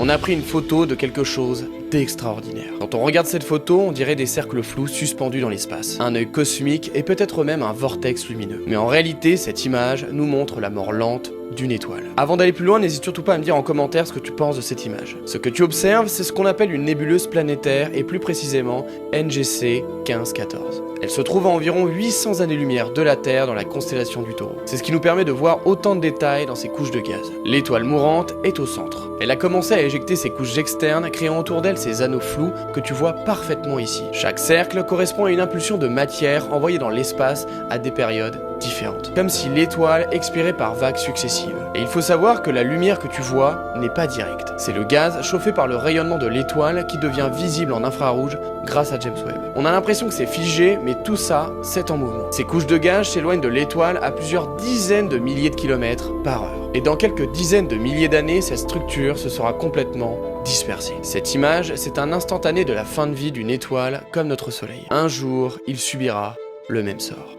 On a pris une photo de quelque chose d'extraordinaire. Quand on regarde cette photo, on dirait des cercles flous suspendus dans l'espace, un œil cosmique et peut-être même un vortex lumineux. Mais en réalité, cette image nous montre la mort lente d'une étoile. Avant d'aller plus loin, n'hésite surtout pas à me dire en commentaire ce que tu penses de cette image. Ce que tu observes, c'est ce qu'on appelle une nébuleuse planétaire et plus précisément NGC 1514. Elle se trouve à environ 800 années-lumière de la Terre dans la constellation du Taureau. C'est ce qui nous permet de voir autant de détails dans ces couches de gaz. L'étoile mourante est au centre. Elle a commencé à éjecter ses couches externes, créant autour d'elle ces anneaux flous que tu vois parfaitement ici. Chaque cercle correspond à une impulsion de matière envoyée dans l'espace à des périodes différentes, comme si l'étoile expirait par vagues successives. Et il faut savoir que la lumière que tu vois n'est pas directe. C'est le gaz chauffé par le rayonnement de l'étoile qui devient visible en infrarouge grâce à James Webb. On a l'impression que c'est figé, mais tout ça, c'est en mouvement. Ces couches de gaz s'éloignent de l'étoile à plusieurs dizaines de milliers de kilomètres par heure. Et dans quelques dizaines de milliers d'années, cette structure se sera complètement dispersée. Cette image, c'est un instantané de la fin de vie d'une étoile comme notre Soleil. Un jour, il subira le même sort.